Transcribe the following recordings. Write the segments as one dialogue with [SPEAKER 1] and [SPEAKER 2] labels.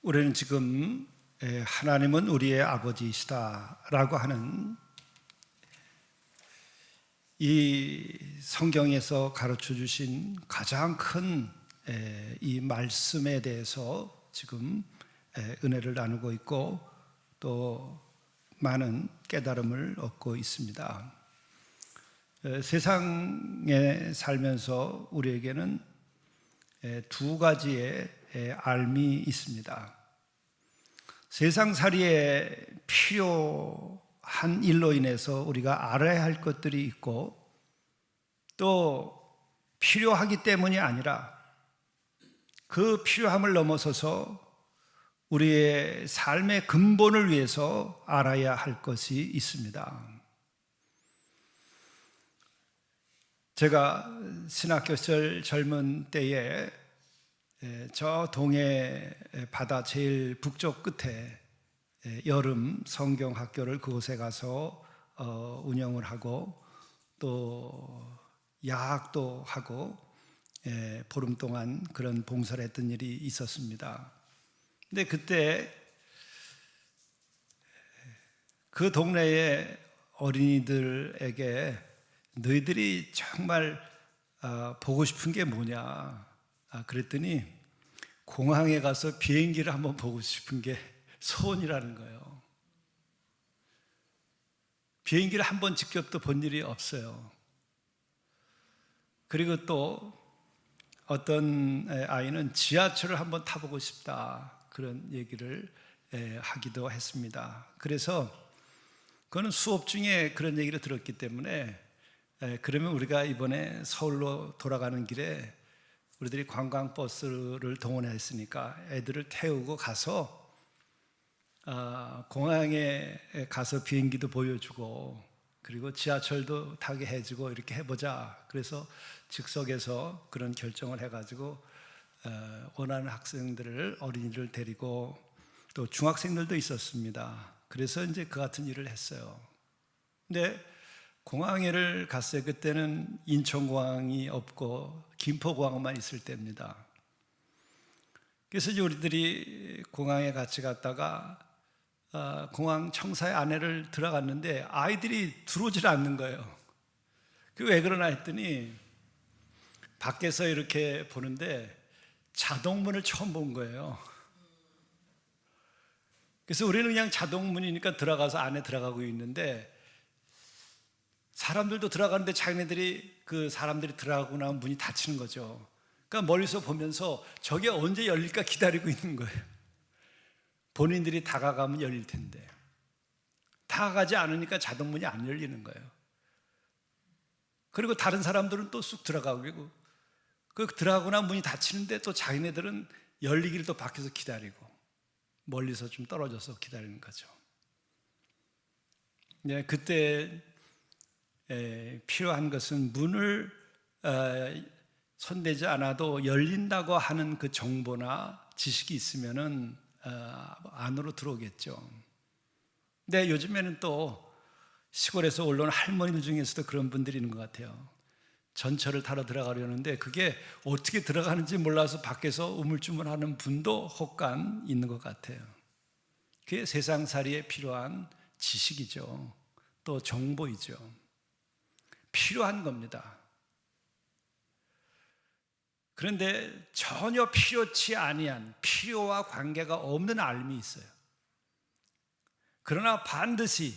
[SPEAKER 1] 우리는 지금 하나님은 우리의 아버지이시다라고 하는 이 성경에서 가르쳐 주신 가장 큰 이 말씀에 대해서 지금 은혜를 나누고 있고 또 많은 깨달음을 얻고 있습니다. 세상에 살면서 우리에게는 두 가지의 삶이 있습니다. 세상살이에 필요한 일로 인해서 우리가 알아야 할 것들이 있고, 또 필요하기 때문이 아니라 그 필요함을 넘어서서 우리의 삶의 근본을 위해서 알아야 할 것이 있습니다. 제가 신학교 시절 젊은 때에 저 동해 바다 제일 북쪽 끝에 여름 성경학교를 그곳에 가서 운영을 하고 또 야학도 하고 보름 동안 그런 봉사를 했던 일이 있었습니다. 근데 그때 그 동네의 어린이들에게 너희들이 정말 보고 싶은 게 뭐냐 그랬더니 공항에 가서 비행기를 한번 보고 싶은 게 소원이라는 거예요. 비행기를 한번 직접 본 일이 없어요. 그리고 또 어떤 아이는 지하철을 한번 타보고 싶다 그런 얘기를 하기도 했습니다. 그래서 그거는 수업 중에 그런 얘기를 들었기 때문에 그러면 우리가 이번에 서울로 돌아가는 길에 우리들이 관광버스를 동원했으니까 애들을 태우고 가서 공항에 가서 비행기도 보여주고 그리고 지하철도 타게 해주고 이렇게 해보자. 그래서 즉석에서 그런 결정을 해가지고 원하는 학생들을 어린이를 데리고 또 중학생들도 있었습니다. 그래서 이제 그 같은 일을 했어요. 근데 공항에를 갔어요. 그때는 인천공항이 없고 김포공항만 있을 때입니다. 그래서 이제 우리들이 공항에 같이 갔다가 공항 청사의 안에를 들어갔는데 아이들이 들어오질 않는 거예요. 그게 왜 그러나 했더니 밖에서 이렇게 보는데 자동문을 처음 본 거예요. 그래서 우리는 그냥 자동문이니까 들어가서 안에 들어가고 있는데 사람들도 들어가는데 자기네들이 그 사람들이 들어가고 나면 문이 닫히는 거죠. 그러니까 멀리서 보면서 저게 언제 열릴까 기다리고 있는 거예요. 본인들이 다가가면 열릴 텐데 다가가지 않으니까 자동문이 안 열리는 거예요. 그리고 다른 사람들은 또 쑥 들어가고 그 들어가고 나면 문이 닫히는데 또 자기네들은 열리기를 또 밖에서 기다리고 멀리서 좀 떨어져서 기다리는 거죠. 네, 그때 필요한 것은 문을 손대지 않아도 열린다고 하는 그 정보나 지식이 있으면은 안으로 들어오겠죠. 근데 요즘에는 또 시골에서 올라온 할머니들 중에서도 그런 분들이 있는 것 같아요. 전철을 타러 들어가려는데 그게 어떻게 들어가는지 몰라서 밖에서 우물쭈물하는 분도 혹간 있는 것 같아요. 그게 세상살이에 필요한 지식이죠. 또 정보이죠. 필요한 겁니다. 그런데 전혀 필요치 아니한 필요와 관계가 없는 삶이 있어요. 그러나 반드시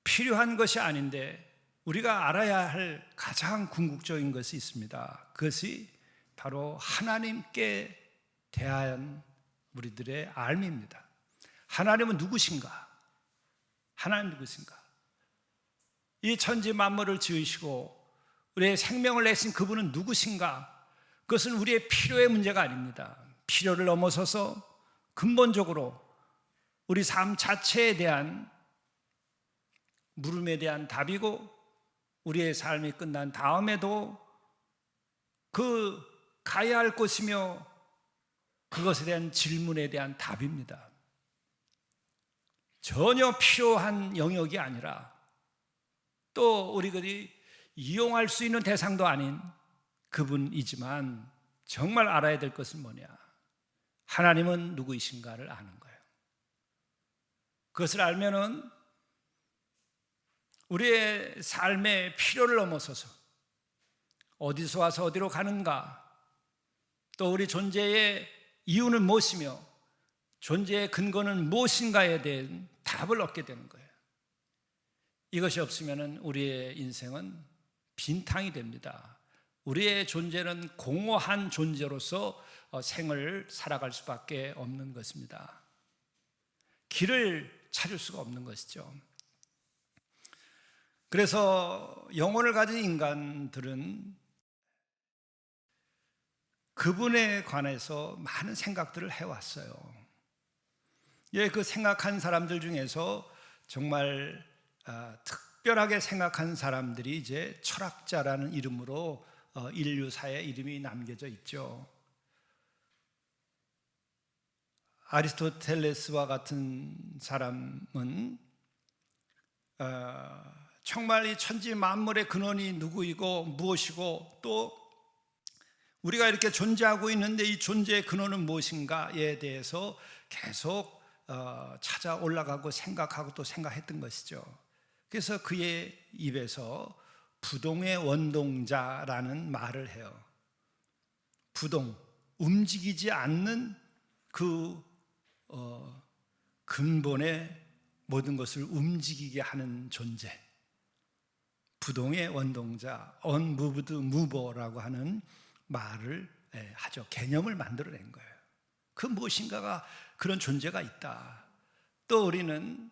[SPEAKER 1] 필요한 것이 아닌데 우리가 알아야 할 가장 궁극적인 것이 있습니다. 그것이 바로 하나님께 대한 우리들의 삶입니다. 하나님은 누구신가? 하나님 누구신가? 이 천지 만물을 지으시고 우리의 생명을 내신 그분은 누구신가? 그것은 우리의 필요의 문제가 아닙니다. 필요를 넘어서서 근본적으로 우리 삶 자체에 대한 물음에 대한 답이고 우리의 삶이 끝난 다음에도 그 가야 할 곳이며 그것에 대한 질문에 대한 답입니다. 전혀 필요한 영역이 아니라 또 우리들이 이용할 수 있는 대상도 아닌 그분이지만 정말 알아야 될 것은 뭐냐? 하나님은 누구이신가를 아는 거예요. 그것을 알면은 우리의 삶의 필요를 넘어서서 어디서 와서 어디로 가는가, 또 우리 존재의 이유는 무엇이며 존재의 근거는 무엇인가에 대한 답을 얻게 되는 거예요. 이것이 없으면 우리의 인생은 빈탕이 됩니다. 우리의 존재는 공허한 존재로서 생을 살아갈 수밖에 없는 것입니다. 길을 찾을 수가 없는 것이죠. 그래서 영혼을 가진 인간들은 그분에 관해서 많은 생각들을 해왔어요. 그 생각한 사람들 중에서 정말 특별하게 생각한 사람들이 이제 철학자라는 이름으로 인류사에 이름이 남겨져 있죠. 아리스토텔레스와 같은 사람은 정말 이 천지 만물의 근원이 누구이고 무엇이고, 또 우리가 이렇게 존재하고 있는데 이 존재의 근원은 무엇인가에 대해서 계속 찾아 올라가고 생각하고 또 생각했던 것이죠. 그래서 그의 입에서 부동의 원동자라는 말을 해요. 부동, 움직이지 않는 그 근본의 모든 것을 움직이게 하는 존재, 부동의 원동자, unmoved mover라고 하는 말을 하죠. 개념을 만들어낸 거예요. 그 무엇인가가 그런 존재가 있다. 또 우리는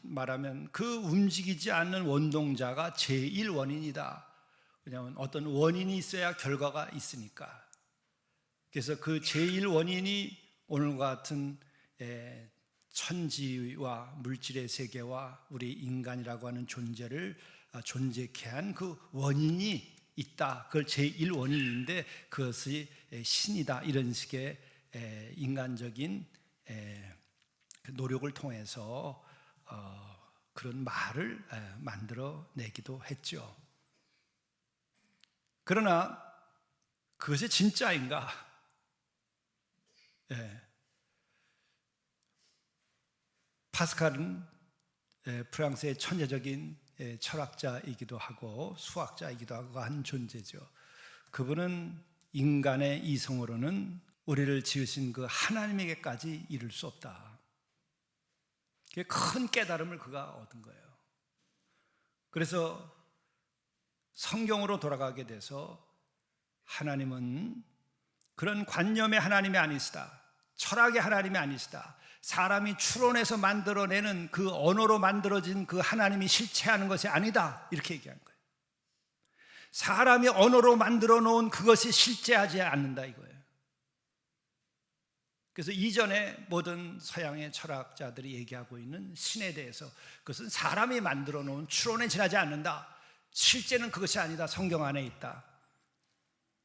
[SPEAKER 1] 말하면 그 움직이지 않는 원동자가 제1원인이다. 왜냐하면 어떤 원인이 있어야 결과가 있으니까. 그래서 그 제1원인이 오늘과 같은 천지와 물질의 세계와 우리 인간이라고 하는 존재를 존재케 한 그 원인이 있다. 그걸 제1원인인데 그것이 신이다. 이런 식의 인간적인 노력을 통해서 그런 말을 만들어내기도 했죠. 그러나 그것이 진짜인가? 파스칼은 프랑스의 천재적인 철학자이기도 하고 수학자이기도 하고 한 존재죠. 그분은 인간의 이성으로는 우리를 지으신 그 하나님에게까지 이룰 수 없다. 큰 깨달음을 그가 얻은 거예요. 그래서 성경으로 돌아가게 돼서 하나님은 그런 관념의 하나님이 아니시다. 철학의 하나님이 아니시다. 사람이 추론해서 만들어내는 그 언어로 만들어진 그 하나님이 실체하는 것이 아니다. 이렇게 얘기한 거예요. 사람이 언어로 만들어 놓은 그것이 실제하지 않는다 이거예요. 그래서 이전에 모든 서양의 철학자들이 얘기하고 있는 신에 대해서 그것은 사람이 만들어 놓은 추론에 지나지 않는다. 실제는 그것이 아니다. 성경 안에 있다.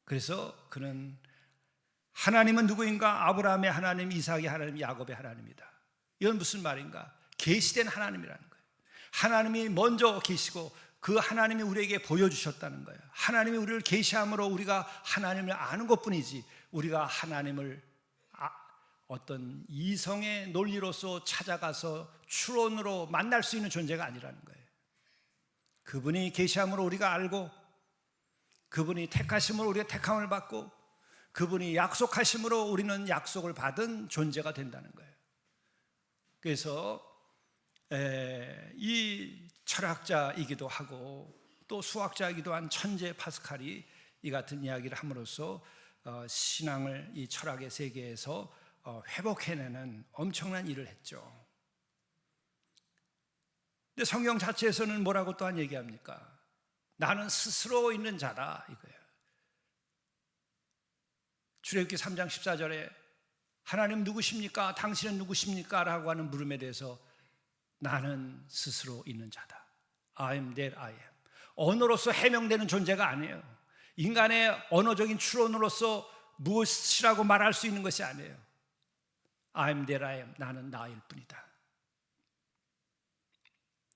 [SPEAKER 1] 그래서 그는 하나님은 누구인가? 아브라함의 하나님, 이삭의 하나님, 야곱의 하나님이다. 이건 무슨 말인가? 계시된 하나님이라는 거예요. 하나님이 먼저 계시고 그 하나님이 우리에게 보여주셨다는 거예요. 하나님이 우리를 계시함으로 우리가 하나님을 아는 것뿐이지 우리가 하나님을 어떤 이성의 논리로서 찾아가서 추론으로 만날 수 있는 존재가 아니라는 거예요. 그분이 계시함으로 우리가 알고, 그분이 택하심으로 우리가 택함을 받고, 그분이 약속하심으로 우리는 약속을 받은 존재가 된다는 거예요. 그래서 이 철학자이기도 하고 또 수학자이기도 한 천재 파스칼이 이 같은 이야기를 함으로써 신앙을 이 철학의 세계에서 회복해내는 엄청난 일을 했죠. 근데 성경 자체에서는 뭐라고 또한 얘기합니까? 나는 스스로 있는 자다 이거예요. 출애굽기 3장 14절에 하나님 누구십니까? 당신은 누구십니까? 라고 하는 물음에 대해서 나는 스스로 있는 자다. I am that I am. 언어로서 해명되는 존재가 아니에요. 인간의 언어적인 추론으로서 무엇이라고 말할 수 있는 것이 아니에요. I am that I am. 나는 나일 뿐이다.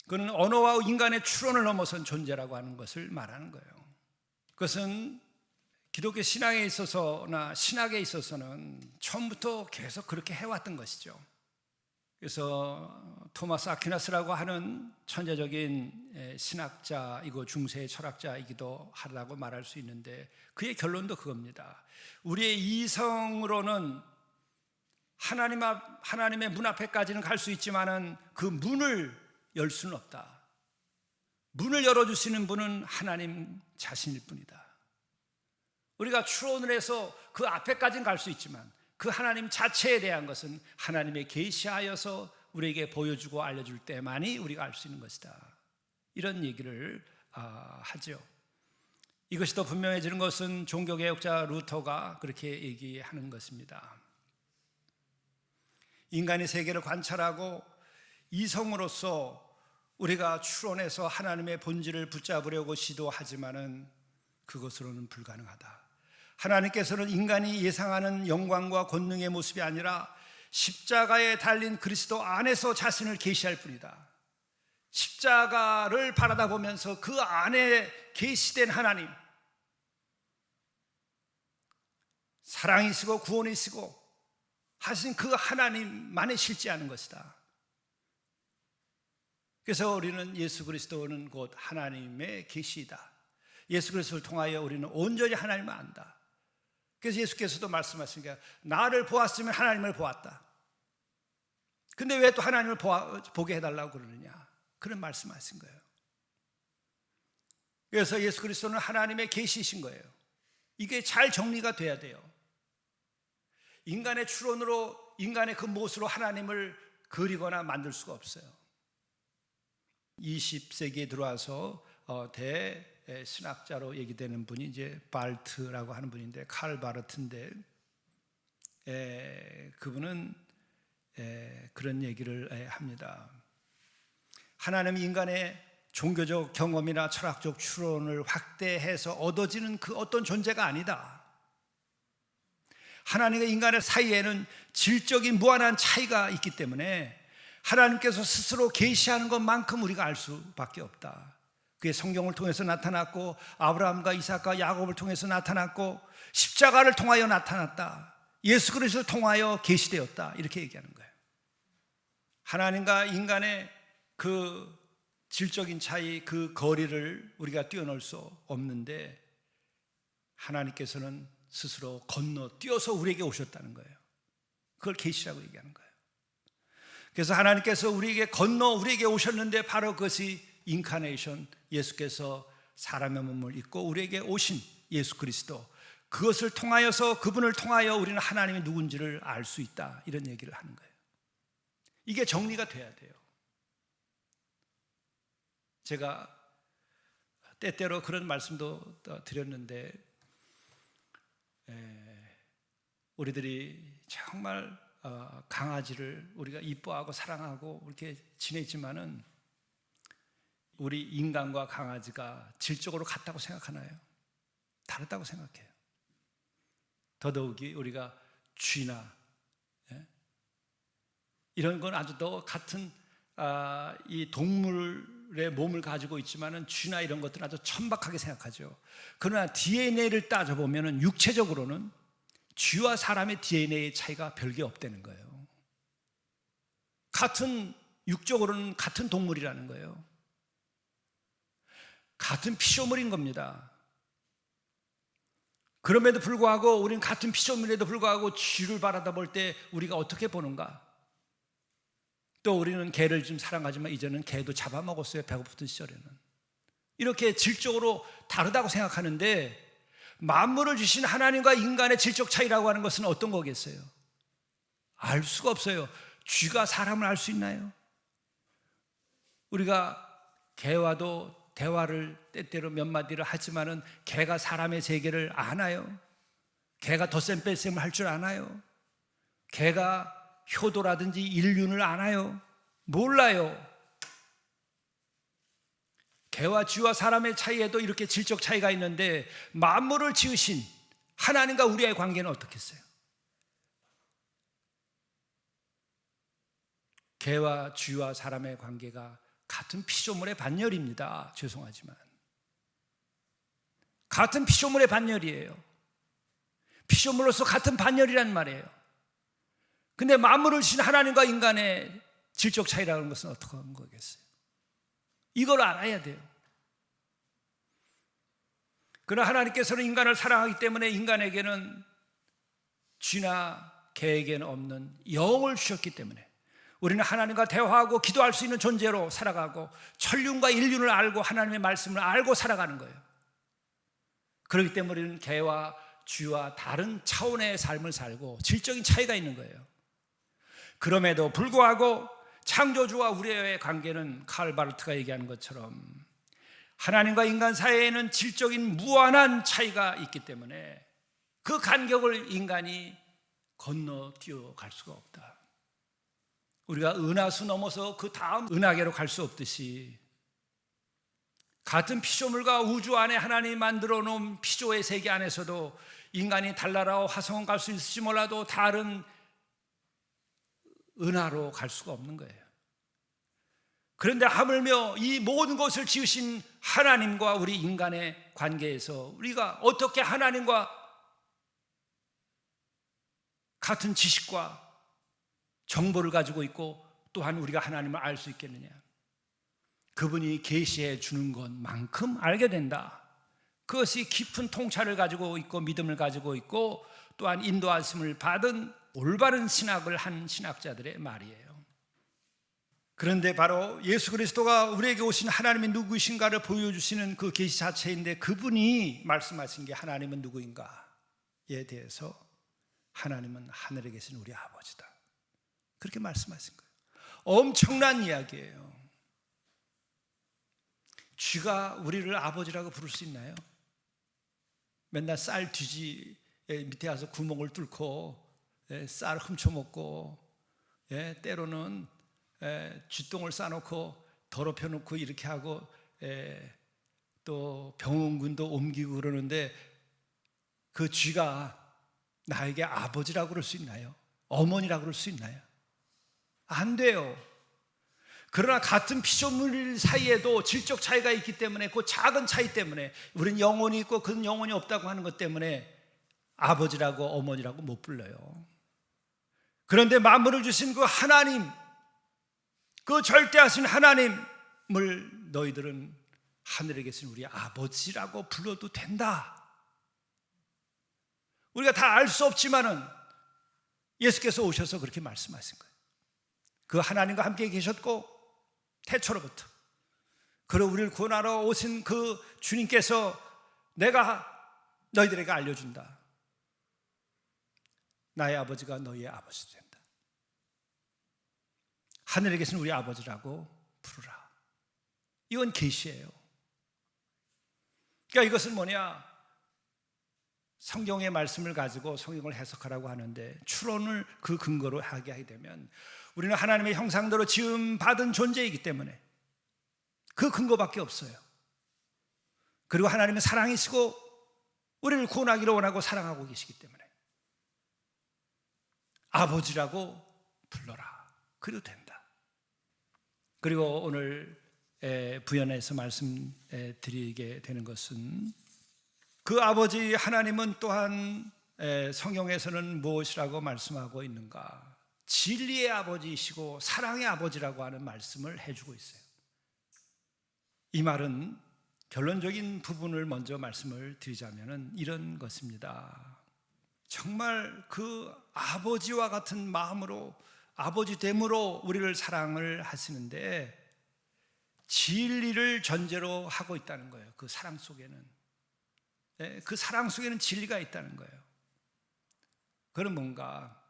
[SPEAKER 1] 그는 언어와 인간의 추론을 넘어선 존재라고 하는 것을 말하는 거예요. 그것은 기독교 신앙에 있어서나 신학에 있어서는 처음부터 계속 그렇게 해왔던 것이죠. 그래서 토마스 아퀴나스라고 하는 천재적인 신학자이고 중세의 철학자이기도 하다고 말할 수 있는데, 그의 결론도 그겁니다. 우리의 이성으로는 하나님의 문 앞에까지는 갈 수 있지만은 그 문을 열 수는 없다. 문을 열어주시는 분은 하나님 자신일 뿐이다. 우리가 추론을 해서 그 앞에까지는 갈 수 있지만 그 하나님 자체에 대한 것은 하나님의 계시하여서 우리에게 보여주고 알려줄 때만이 우리가 알 수 있는 것이다. 이런 얘기를 하죠. 이것이 더 분명해지는 것은 종교개혁자 루터가 그렇게 얘기하는 것입니다. 인간의 세계를 관찰하고 이성으로서 우리가 추론해서 하나님의 본질을 붙잡으려고 시도하지만은 그것으로는 불가능하다. 하나님께서는 인간이 예상하는 영광과 권능의 모습이 아니라 십자가에 달린 그리스도 안에서 자신을 계시할 뿐이다. 십자가를 바라다 보면서 그 안에 계시된 하나님, 사랑이시고 구원이시고 하신 그 하나님만이 실제하는 것이다. 그래서 우리는 예수 그리스도는 곧 하나님의 계시이다. 예수 그리스도를 통하여 우리는 온전히 하나님을 안다. 그래서 예수께서도 말씀하시니까 나를 보았으면 하나님을 보았다. 근데 왜 또 하나님을 보게 해달라고 그러느냐, 그런 말씀하신 거예요. 그래서 예수 그리스도는 하나님의 계시이신 거예요. 이게 잘 정리가 돼야 돼요. 인간의 추론으로, 인간의 그 못으로 하나님을 그리거나 만들 수가 없어요. 20세기에 들어와서 대신학자로 얘기되는 분이 이제 발트라고 하는 분인데, 칼 바르트인데, 그분은 그런 얘기를 합니다. 하나님이 인간의 종교적 경험이나 철학적 추론을 확대해서 얻어지는 그 어떤 존재가 아니다. 하나님과 인간의 사이에는 질적인 무한한 차이가 있기 때문에 하나님께서 스스로 계시하는 것만큼 우리가 알 수밖에 없다. 그게 성경을 통해서 나타났고, 아브라함과 이삭과 야곱을 통해서 나타났고, 십자가를 통하여 나타났다. 예수 그리스도를 통하여 계시되었다. 이렇게 얘기하는 거예요. 하나님과 인간의 그 질적인 차이, 그 거리를 우리가 뛰어넘을 수 없는데, 하나님께서는 스스로 건너뛰어서 우리에게 오셨다는 거예요. 그걸 계시라고 얘기하는 거예요. 그래서 하나님께서 우리에게 오셨는데, 바로 그것이 인카네이션, 예수께서 사람의 몸을 입고 우리에게 오신 예수 그리스도, 그것을 통하여서, 그분을 통하여 우리는 하나님이 누군지를 알 수 있다. 이런 얘기를 하는 거예요. 이게 정리가 돼야 돼요. 제가 때때로 그런 말씀도 드렸는데, 우리들이 정말 강아지를 우리가 이뻐하고 사랑하고 이렇게 지내지만은, 우리 인간과 강아지가 질적으로 같다고 생각하나요? 다르다고 생각해요. 더더욱이 우리가 쥐나 이런 건 아주 더 같은 이 동물의 몸을 가지고 있지만은, 쥐나 이런 것들은 아주 천박하게 생각하죠. 그러나 DNA를 따져보면은 육체적으로는 쥐와 사람의 DNA 차이가 별게 없다는 거예요. 같은, 육적으로는 같은 동물이라는 거예요. 같은 피조물인 겁니다. 그럼에도 불구하고 우리는 같은 피조물에도 불구하고 쥐를 바라다 볼 때 우리가 어떻게 보는가? 또 우리는 개를 좀 사랑하지만 이제는 개도 잡아먹었어요. 배고프던 시절에는. 이렇게 질적으로 다르다고 생각하는데, 만물을 주신 하나님과 인간의 질적 차이라고 하는 것은 어떤 거겠어요? 알 수가 없어요. 쥐가 사람을 알 수 있나요? 우리가 개와도 대화를 때때로 몇 마디를 하지만은 개가 사람의 세계를 아나요? 개가 덧셈 뺄셈을 할 줄 아나요? 개가 효도라든지 인륜을 아나요? 몰라요. 개와 쥐와 사람의 차이에도 이렇게 질적 차이가 있는데, 만물을 지으신 하나님과 우리의 관계는 어떻겠어요? 개와 쥐와 사람의 관계가 같은 피조물의 반열입니다. 죄송하지만 같은 피조물의 반열이에요. 피조물로서 같은 반열이란 말이에요. 근데 만물을 주신 하나님과 인간의 질적 차이라는 것은 어떻게 하는 거겠어요? 이걸 알아야 돼요. 그러나 하나님께서는 인간을 사랑하기 때문에 인간에게는 쥐나 개에게는 없는 영을 주셨기 때문에 우리는 하나님과 대화하고 기도할 수 있는 존재로 살아가고 천륜과 인륜을 알고 하나님의 말씀을 알고 살아가는 거예요. 그렇기 때문에 우리는 개와 쥐와 다른 차원의 삶을 살고 질적인 차이가 있는 거예요. 그럼에도 불구하고 창조주와 우리의 관계는 칼 바르트가 얘기하는 것처럼 하나님과 인간 사이에는 질적인 무한한 차이가 있기 때문에 그 간격을 인간이 건너뛰어 갈 수가 없다. 우리가 은하수 넘어서 그 다음 은하계로 갈 수 없듯이 같은 피조물과 우주 안에 하나님이 만들어 놓은 피조의 세계 안에서도 인간이 달나라와 화성은 갈 수 있을지 몰라도 다른 은하로 갈 수가 없는 거예요. 그런데 하물며 이 모든 것을 지으신 하나님과 우리 인간의 관계에서 우리가 어떻게 하나님과 같은 지식과 정보를 가지고 있고 또한 우리가 하나님을 알 수 있겠느냐? 그분이 계시해 주는 것만큼 알게 된다. 그것이 깊은 통찰을 가지고 있고 믿음을 가지고 있고 또한 인도하심을 받은 올바른 신학을 한 신학자들의 말이에요. 그런데 바로 예수 그리스도가 우리에게 오신 하나님이 누구이신가를 보여주시는 그 계시 자체인데 그분이 말씀하신 게 하나님은 누구인가에 대해서 하나님은 하늘에 계신 우리 아버지다. 그렇게 말씀하신 거예요. 엄청난 이야기예요. 쥐가 우리를 아버지라고 부를 수 있나요? 맨날 쌀 뒤지 밑에 가서 구멍을 뚫고 쌀 훔쳐먹고 때로는 쥐똥을 싸놓고 더럽혀 놓고 이렇게 하고 또 병원군도 옮기고 그러는데 그 쥐가 나에게 아버지라고 그럴 수 있나요? 어머니라고 그럴 수 있나요? 안 돼요. 그러나 같은 피조물 사이에도 질적 차이가 있기 때문에 그 작은 차이 때문에 우리는 영혼이 있고 그는 영혼이 없다고 하는 것 때문에 아버지라고 어머니라고 못 불러요. 그런데 만물을 주신 그 하나님, 그 절대하신 하나님을 너희들은 하늘에 계신 우리 아버지라고 불러도 된다. 우리가 다 알 수 없지만은 예수께서 오셔서 그렇게 말씀하신 거예요. 그 하나님과 함께 계셨고 태초로부터 그리고 우리를 구원하러 오신 그 주님께서 내가 너희들에게 알려준다. 나의 아버지가 너희의 아버지 된다. 하늘에 계신 우리 아버지라고 부르라. 이건 계시예요. 그러니까 이것은 뭐냐? 성경의 말씀을 가지고 성경을 해석하라고 하는데 추론을 그 근거로 하게 되면 우리는 하나님의 형상대로 지음받은 존재이기 때문에 그 근거밖에 없어요. 그리고 하나님은 사랑이시고 우리를 구원하기를 원하고 사랑하고 계시기 때문에 아버지라고 불러라. 그래도 된다. 그리고 오늘 부연해서 말씀드리게 되는 것은 그 아버지 하나님은 또한 성경에서는 무엇이라고 말씀하고 있는가? 진리의 아버지이시고 사랑의 아버지라고 하는 말씀을 해주고 있어요. 이 말은 결론적인 부분을 먼저 말씀을 드리자면 이런 것입니다. 정말 그 아버지와 같은 마음으로 아버지됨으로 우리를 사랑을 하시는데 진리를 전제로 하고 있다는 거예요. 그 사랑 속에는 그 사랑 속에는 진리가 있다는 거예요. 그럼 뭔가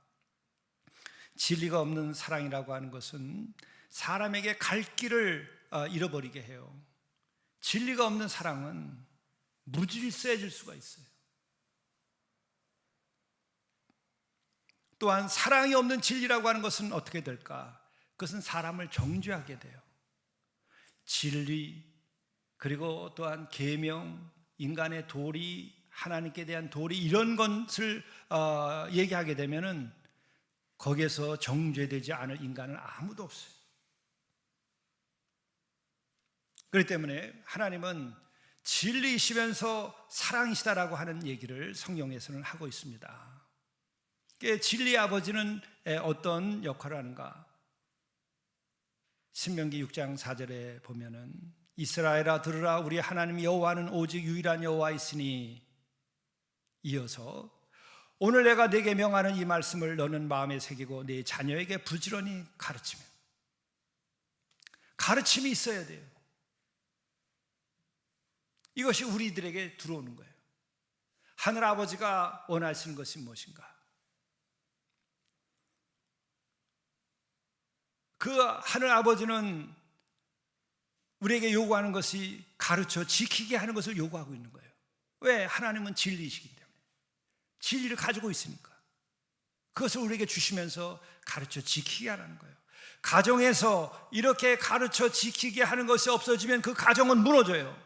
[SPEAKER 1] 진리가 없는 사랑이라고 하는 것은 사람에게 갈 길을 잃어버리게 해요. 진리가 없는 사랑은 무질서해질 수가 있어요. 또한 사랑이 없는 진리라고 하는 것은 어떻게 될까? 그것은 사람을 정죄하게 돼요. 진리 그리고 또한 계명, 인간의 도리, 하나님께 대한 도리 이런 것을 얘기하게 되면은 거기에서 정죄되지 않을 인간은 아무도 없어요. 그렇기 때문에 하나님은 진리이시면서 사랑이시다라고 하는 얘기를 성경에서는 하고 있습니다. 진리의 아버지는 어떤 역할을 하는가? 신명기 6장 4절에 보면은 이스라엘아 들으라, 우리 하나님 여호와는 오직 유일한 여호와이시니, 이어서 오늘 내가 네게 명하는 이 말씀을 너는 마음에 새기고 네 자녀에게 부지런히 가르치며. 가르침이 있어야 돼요. 이것이 우리들에게 들어오는 거예요. 하늘 아버지가 원하시는 것이 무엇인가? 그 하늘 아버지는 우리에게 요구하는 것이 가르쳐 지키게 하는 것을 요구하고 있는 거예요. 왜? 하나님은 진리이시기 때문에. 진리를 가지고 있으니까 그것을 우리에게 주시면서 가르쳐 지키게 하라는 거예요. 가정에서 이렇게 가르쳐 지키게 하는 것이 없어지면 그 가정은 무너져요.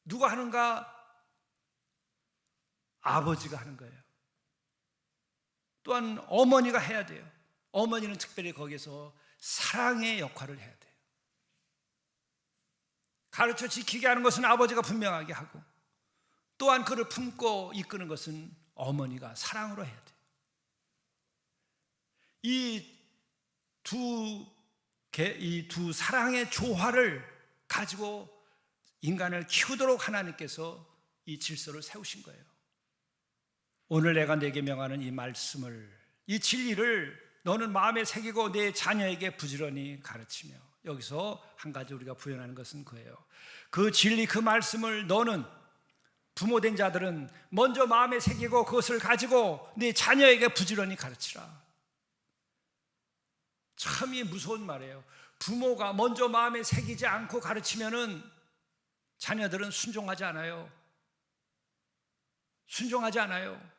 [SPEAKER 1] 누가 하는가? 아버지가 하는 거예요. 또한 어머니가 해야 돼요. 어머니는 특별히 거기서 사랑의 역할을 해야 돼요. 가르쳐 지키게 하는 것은 아버지가 분명하게 하고, 또한 그를 품고 이끄는 것은 어머니가 사랑으로 해야 돼요. 이 두 사랑의 조화를 가지고 인간을 키우도록 하나님께서 이 질서를 세우신 거예요. 오늘 내가 네게 명하는 이 말씀을, 이 진리를 너는 마음에 새기고 내 자녀에게 부지런히 가르치며. 여기서 한 가지 우리가 부연하는 것은 그예요. 그 진리, 그 말씀을 너는, 부모된 자들은 먼저 마음에 새기고 그것을 가지고 네 자녀에게 부지런히 가르치라. 참 이 무서운 말이에요. 부모가 먼저 마음에 새기지 않고 가르치면은 자녀들은 순종하지 않아요. 순종하지 않아요.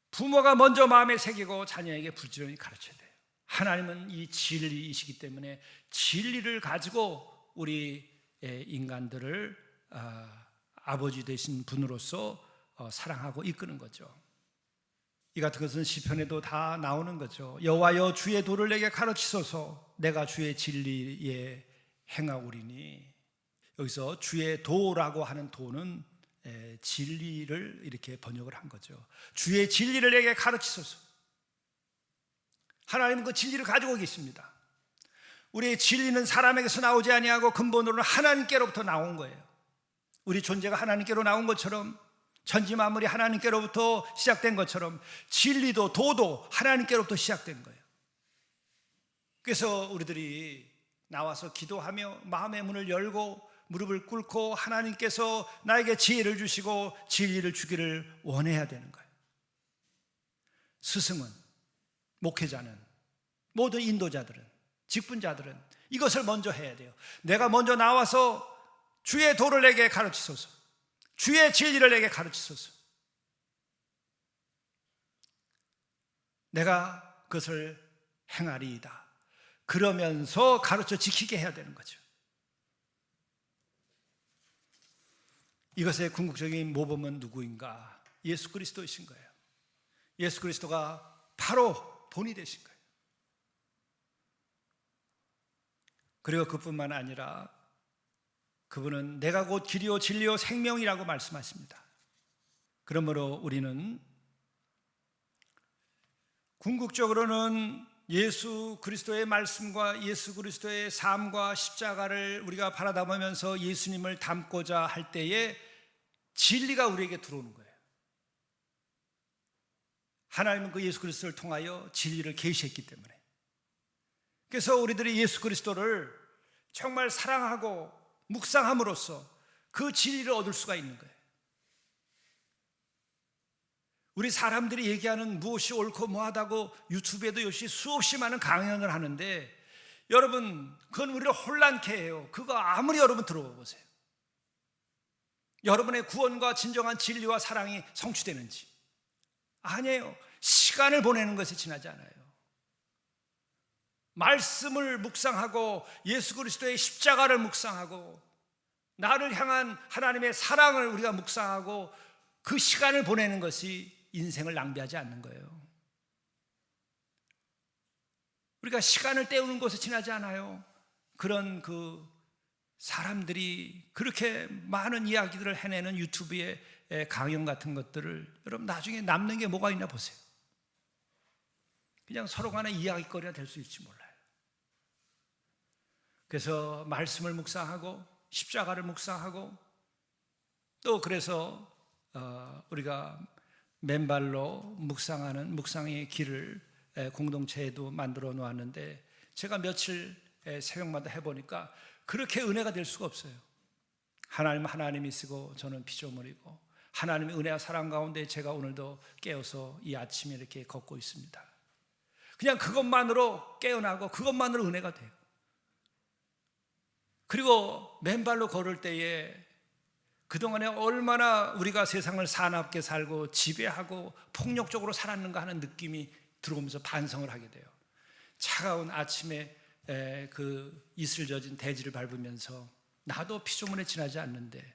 [SPEAKER 1] 부모가 먼저 마음에 새기고 자녀에게 부지런히 가르쳐야 돼요. 하나님은 이 진리이시기 때문에 진리를 가지고 우리 인간들을 아버지 되신 분으로서 사랑하고 이끄는 거죠. 이 같은 것은 시편에도 다 나오는 거죠. 여호와여 주의 도를 내게 가르치소서, 내가 주의 진리에 행하오리니. 여기서 주의 도라고 하는 도는 진리를 이렇게 번역을 한 거죠. 주의 진리를 내게 가르치소서. 하나님은 그 진리를 가지고 계십니다. 우리의 진리는 사람에게서 나오지 아니하고 근본으로는 하나님께로부터 나온 거예요. 우리 존재가 하나님께로 나온 것처럼, 천지 만물이 하나님께로부터 시작된 것처럼 진리도 도도 하나님께로부터 시작된 거예요. 그래서 우리들이 나와서 기도하며 마음의 문을 열고 무릎을 꿇고 하나님께서 나에게 지혜를 주시고 진리를 주기를 원해야 되는 거예요. 스승은, 목회자는, 모든 인도자들은, 직분자들은 이것을 먼저 해야 돼요. 내가 먼저 나와서 주의 도를 내게 가르치소서, 주의 진리를 내게 가르치소서. 내가 그것을 행하리이다. 그러면서 가르쳐 지키게 해야 되는 거죠. 이것의 궁극적인 모범은 누구인가? 예수 그리스도이신 거예요. 예수 그리스도가 바로 본이 되신 거예요. 그리고 그뿐만 아니라 그분은 내가 곧 길이요 진리요 생명이라고 말씀하십니다. 그러므로 우리는 궁극적으로는 예수 그리스도의 말씀과 예수 그리스도의 삶과 십자가를 우리가 바라다보면서 예수님을 닮고자 할 때에 진리가 우리에게 들어오는 거예요. 하나님은 그 예수 그리스도를 통하여 진리를 계시했기 때문에. 그래서 우리들이 예수 그리스도를 정말 사랑하고 묵상함으로써 그 진리를 얻을 수가 있는 거예요. 우리 사람들이 얘기하는 무엇이 옳고 뭐하다고 유튜브에도 역시 수없이 많은 강연을 하는데, 여러분 그건 우리를 혼란케 해요. 그거 아무리 여러분 들어보세요. 여러분의 구원과 진정한 진리와 사랑이 성취되는지. 아니에요. 시간을 보내는 것이 지나지 않아요. 말씀을 묵상하고 예수 그리스도의 십자가를 묵상하고 나를 향한 하나님의 사랑을 우리가 묵상하고 그 시간을 보내는 것이 인생을 낭비하지 않는 거예요. 우리가 시간을 때우는 것에 지나지 않아요. 그런 그 사람들이 그렇게 많은 이야기들을 해내는 유튜브의 강연 같은 것들을 여러분 나중에 남는 게 뭐가 있나 보세요. 그냥 서로 간에 이야기거리가 될 수 있을지 몰라요. 그래서 말씀을 묵상하고 십자가를 묵상하고 또 그래서 우리가 맨발로 묵상하는 묵상의 길을 공동체에도 만들어 놓았는데 제가 며칠 새벽마다 해보니까 그렇게 은혜가 될 수가 없어요. 하나님은 하나님이시고 저는 피조물이고 하나님의 은혜와 사랑 가운데 제가 오늘도 깨어서 이 아침에 이렇게 걷고 있습니다. 그냥 그것만으로 깨어나고 그것만으로 은혜가 돼요. 그리고 맨발로 걸을 때에 그동안에 얼마나 우리가 세상을 사납게 살고 지배하고 폭력적으로 살았는가 하는 느낌이 들어오면서 반성을 하게 돼요. 차가운 아침에 그 이슬 젖은 대지를 밟으면서 나도 피조물에 지나지 않는데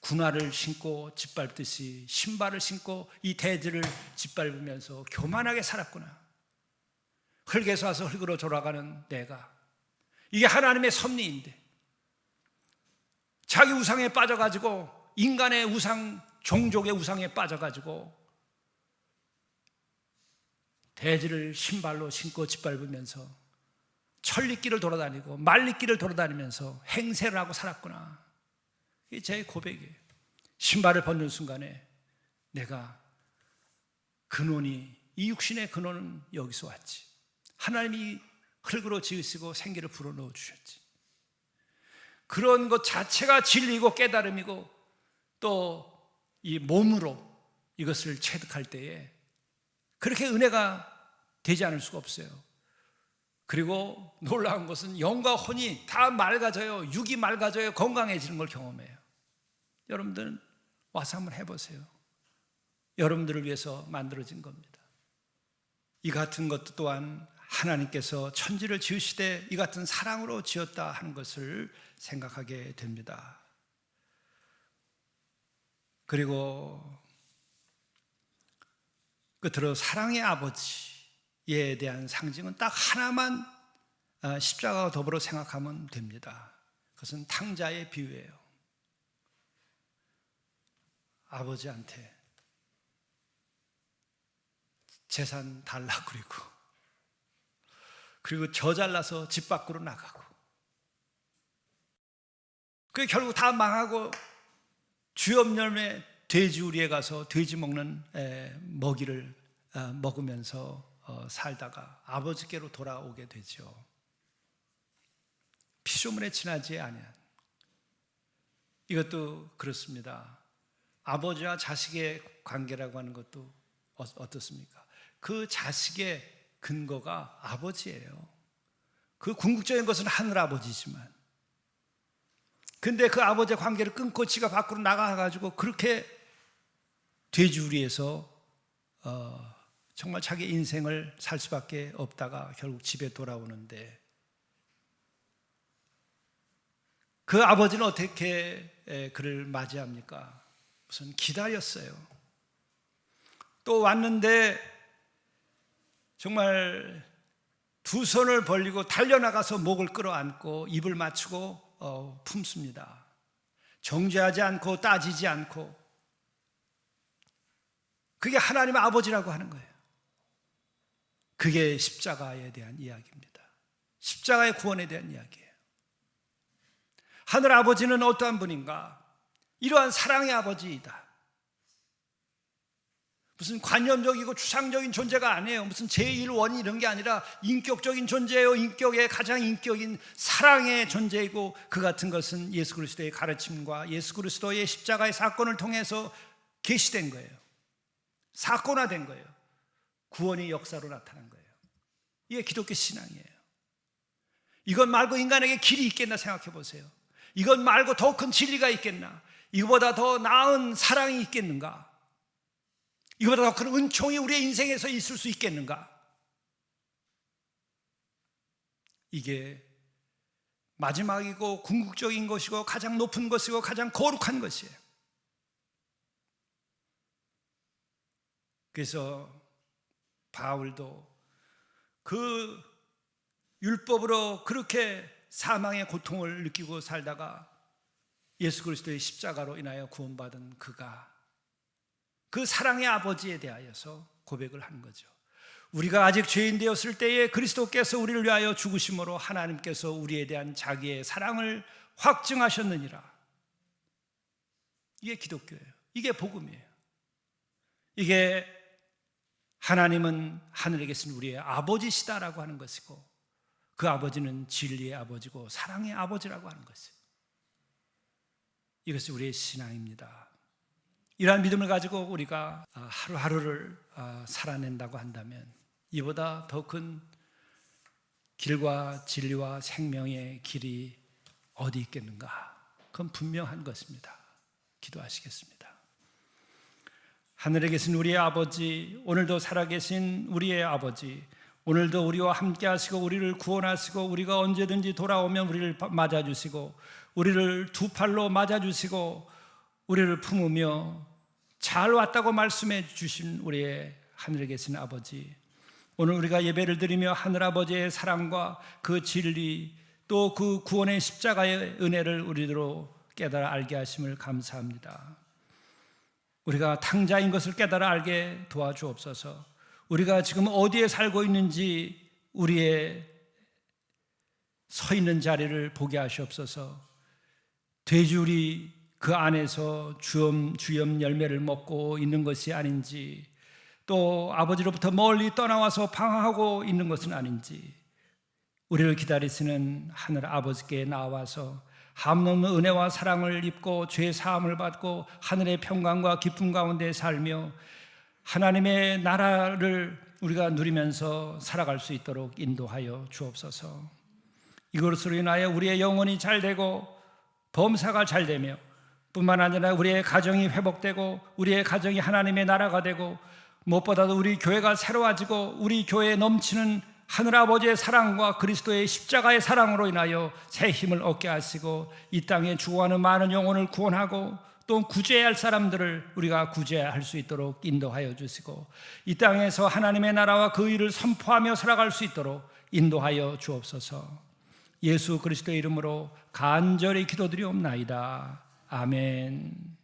[SPEAKER 1] 군화를 신고 짓밟듯이 신발을 신고 이 대지를 짓밟으면서 교만하게 살았구나. 흙에서 와서 흙으로 돌아가는 내가, 이게 하나님의 섭리인데 자기 우상에 빠져가지고 인간의 우상, 종족의 우상에 빠져가지고 대지를 신발로 신고 짓밟으면서 천리길을 돌아다니고 만리길을 돌아다니면서 행세를 하고 살았구나. 이게 제 고백이에요. 신발을 벗는 순간에 내가 근원이, 이 육신의 근원은 여기서 왔지. 하나님이 흙으로 지으시고 생기를 불어넣어 주셨지. 그런 것 자체가 진리고 깨달음이고 또 이 몸으로 이것을 체득할 때에 그렇게 은혜가 되지 않을 수가 없어요. 그리고 놀라운 것은 영과 혼이 다 맑아져요. 육이 맑아져요. 건강해지는 걸 경험해요. 여러분들은 와서 한번 해보세요. 여러분들을 위해서 만들어진 겁니다. 이 같은 것도 또한 하나님께서 천지를 지으시되 이 같은 사랑으로 지었다 하는 것을 생각하게 됩니다. 그리고 끝으로 사랑의 아버지에 대한 상징은 딱 하나만 십자가와 더불어 생각하면 됩니다. 그것은 탕자의 비유예요. 아버지한테 재산 달라고 그리고 저 잘라서 집 밖으로 나가고, 그게 결국 다 망하고 주염염의 돼지우리에 가서 돼지 먹는 먹이를 먹으면서 살다가 아버지께로 돌아오게 되죠. 피조물에 지나지 아니한, 이것도 그렇습니다. 아버지와 자식의 관계라고 하는 것도 어떻습니까? 그 자식의 근거가 아버지예요. 그 궁극적인 것은 하늘아버지지만, 근데 그 아버지의 관계를 끊고 지가 밖으로 나가가지고 그렇게 돼지우리에서 정말 자기 인생을 살 수밖에 없다가 결국 집에 돌아오는데, 그 아버지는 어떻게 그를 맞이합니까? 우선 기다렸어요. 또 왔는데 정말 두 손을 벌리고 달려나가서 목을 끌어안고 입을 맞추고 품습니다. 정죄하지 않고 따지지 않고. 그게 하나님의 아버지라고 하는 거예요. 그게 십자가에 대한 이야기입니다. 십자가의 구원에 대한 이야기예요. 하늘 아버지는 어떠한 분인가? 이러한 사랑의 아버지이다. 무슨 관념적이고 추상적인 존재가 아니에요. 무슨 제1원이 이런 게 아니라 인격적인 존재예요. 인격의 가장 인격인 사랑의 존재이고, 그 같은 것은 예수 그리스도의 가르침과 예수 그리스도의 십자가의 사건을 통해서 계시된 거예요. 사건화된 거예요. 구원이 역사로 나타난 거예요. 이게 기독교 신앙이에요. 이것 말고 인간에게 길이 있겠나 생각해 보세요. 이것 말고 더 큰 진리가 있겠나? 이거보다 더 나은 사랑이 있겠는가? 이거보다 더 큰 은총이 우리의 인생에서 있을 수 있겠는가? 이게 마지막이고 궁극적인 것이고 가장 높은 것이고 가장 거룩한 것이에요. 그래서 바울도 그 율법으로 그렇게 사망의 고통을 느끼고 살다가 예수 그리스도의 십자가로 인하여 구원받은 그가 그 사랑의 아버지에 대하여서 고백을 하는 거죠. 우리가 아직 죄인 되었을 때에 그리스도께서 우리를 위하여 죽으심으로 하나님께서 우리에 대한 자기의 사랑을 확증하셨느니라. 이게 기독교예요. 이게 복음이에요. 이게 하나님은 하늘에 계신 우리의 아버지시다라고 하는 것이고, 그 아버지는 진리의 아버지고 사랑의 아버지라고 하는 것이에요. 이것이 우리의 신앙입니다. 이러한 믿음을 가지고 우리가 하루하루를 살아낸다고 한다면 이보다 더 큰 길과 진리와 생명의 길이 어디 있겠는가? 그건 분명한 것입니다. 기도하시겠습니다. 하늘에 계신 우리의 아버지, 오늘도 살아계신 우리의 아버지, 오늘도 우리와 함께 하시고 우리를 구원하시고 우리가 언제든지 돌아오면 우리를 맞아주시고 우리를 두 팔로 맞아주시고 우리를 품으며 잘 왔다고 말씀해 주신 우리의 하늘에 계신 아버지, 오늘 우리가 예배를 드리며 하늘아버지의 사랑과 그 진리 또 그 구원의 십자가의 은혜를 우리로 깨달아 알게 하심을 감사합니다. 우리가 탕자인 것을 깨달아 알게 도와주옵소서. 우리가 지금 어디에 살고 있는지 우리의 서 있는 자리를 보게 하시옵소서. 돼지우리 그 안에서 주염 열매를 먹고 있는 것이 아닌지, 또 아버지로부터 멀리 떠나와서 방황하고 있는 것은 아닌지, 우리를 기다리시는 하늘 아버지께 나와서 한없는 은혜와 사랑을 입고 죄 사함을 받고 하늘의 평강과 기쁨 가운데 살며 하나님의 나라를 우리가 누리면서 살아갈 수 있도록 인도하여 주옵소서. 이것으로 인하여 우리의 영혼이 잘 되고 범사가 잘 되며 뿐만 아니라 우리의 가정이 회복되고 우리의 가정이 하나님의 나라가 되고 무엇보다도 우리 교회가 새로워지고 우리 교회에 넘치는 하늘아버지의 사랑과 그리스도의 십자가의 사랑으로 인하여 새 힘을 얻게 하시고 이 땅에 죽어가는 많은 영혼을 구원하고 또 구제해야 할 사람들을 우리가 구제할 수 있도록 인도하여 주시고 이 땅에서 하나님의 나라와 그 일을 선포하며 살아갈 수 있도록 인도하여 주옵소서. 예수 그리스도의 이름으로 간절히 기도드리옵나이다. 아멘.